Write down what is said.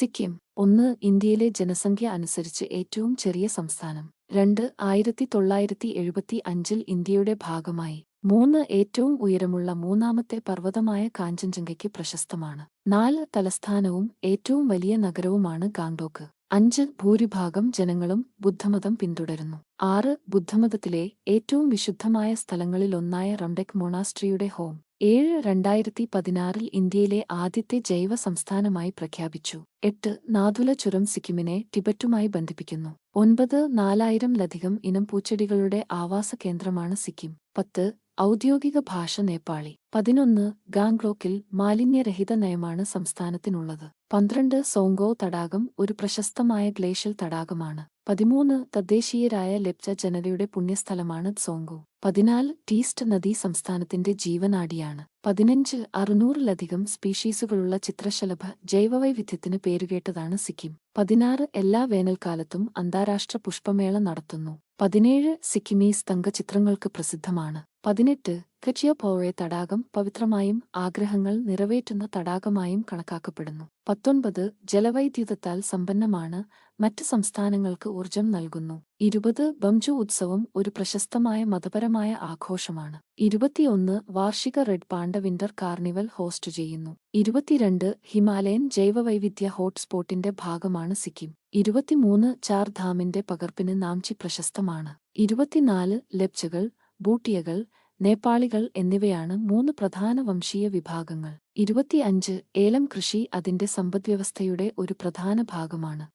സിക്കിം 1. ഇന്ത്യയിലെ ജനസംഖ്യ അനുസരിച്ച് ഏറ്റവും ചെറിയ സംസ്ഥാനം. 2. 1975-ൽ ഇന്ത്യയുടെ ഭാഗമായി. 3. ഏറ്റവും ഉയരമുള്ള മൂന്നാമത്തെ പർവ്വതമായ കാഞ്ചൻജംഗയ്ക്ക് പ്രശസ്തമാണ്. 4. തലസ്ഥാനവും ഏറ്റവും വലിയ നഗരവുമാണ് ഗാംഗ്ടോക്ക്. 5. ഭൂരിഭാഗം ജനങ്ങളും ബുദ്ധമതം പിന്തുടരുന്നു. 6. ബുദ്ധമതത്തിലെ ഏറ്റവും വിശുദ്ധമായ സ്ഥലങ്ങളിലൊന്നായ റംഡെക് മൊണാസ്ട്രിയുടെ ഹോം. 7. 2016-ൽ ഇന്ത്യയിലെ ആദ്യത്തെ ജൈവ സംസ്ഥാനമായി പ്രഖ്യാപിച്ചു. 8. നാഥുല ചുരം സിക്കിമിനെ ടിബറ്റുമായി ബന്ധിപ്പിക്കുന്നു. 9. 4000-ലധികം ഇനം പൂച്ചെടികളുടെ ആവാസ കേന്ദ്രമാണ് സിക്കിം. 10. ഔദ്യോഗിക ഭാഷ നേപ്പാളി. 11. ഗാംഗ്ടോക്കിൽ മാലിന്യരഹിത നയമാണ് സംസ്ഥാനത്തിനുള്ളത്. 12. സോങ്ഗോ തടാകം ഒരു പ്രശസ്തമായ ഗ്ലേഷ്യൽ തടാകമാണ്. 13. തദ്ദേശീയരായ ലെപ്ച ജനതയുടെ പുണ്യസ്ഥലമാണ് സോങ്ഗോ. 14. ടീസ്റ്റ് നദി സംസ്ഥാനത്തിന്റെ ജീവനാഡിയാണ്. 15. 600-ലധികം സ്പീഷീസുകളുള്ള ചിത്രശലഭ ജൈവവൈവിധ്യത്തിന് പേരുകേട്ടതാണ് സിക്കിം. 16. എല്ലാ വേനൽക്കാലത്തും അന്താരാഷ്ട്ര പുഷ്പമേള നടത്തുന്നു. 17. സിക്കിമീസ് തങ്കച്ചിത്രങ്ങൾക്ക് പ്രസിദ്ധമാണ്. 18. കച്ചിയപോയെ തടാകം പവിത്രമായും ആഗ്രഹങ്ങൾ നിറവേറ്റുന്ന തടാകമായും കണക്കാക്കപ്പെടുന്നു. 19. ജലവൈദ്യുതത്താൽ സമ്പന്നമാണ്, മറ്റ് സംസ്ഥാനങ്ങൾക്ക് ഊർജം നൽകുന്നു. 20. ബംജു ഉത്സവം ഒരു പ്രശസ്തമായ മതപരമായ ആഘോഷമാണ്. 21. വാർഷിക red Panda winter carnival host ചെയ്യുന്നു. 22. ഹിമാലയൻ ജൈവവൈവിധ്യ ഹോട്ട്സ്പോട്ടിന്റെ ഭാഗമാണ് സിക്കിം. 23. ചാർ ധാമിന്റെ പകർപ്പിന് നാംചി പ്രശസ്തമാണ്. 24. ലെപ്ചകൾ, ബൂട്ടിയകൾ, നേപ്പാളികൾ എന്നിവയാണ് 3 പ്രധാന വംശീയ വിഭാഗങ്ങൾ. 25. ഏലം കൃഷി അതിന്റെ സമ്പദ്വ്യവസ്ഥയുടെ ഒരു പ്രധാന ഭാഗമാണ്.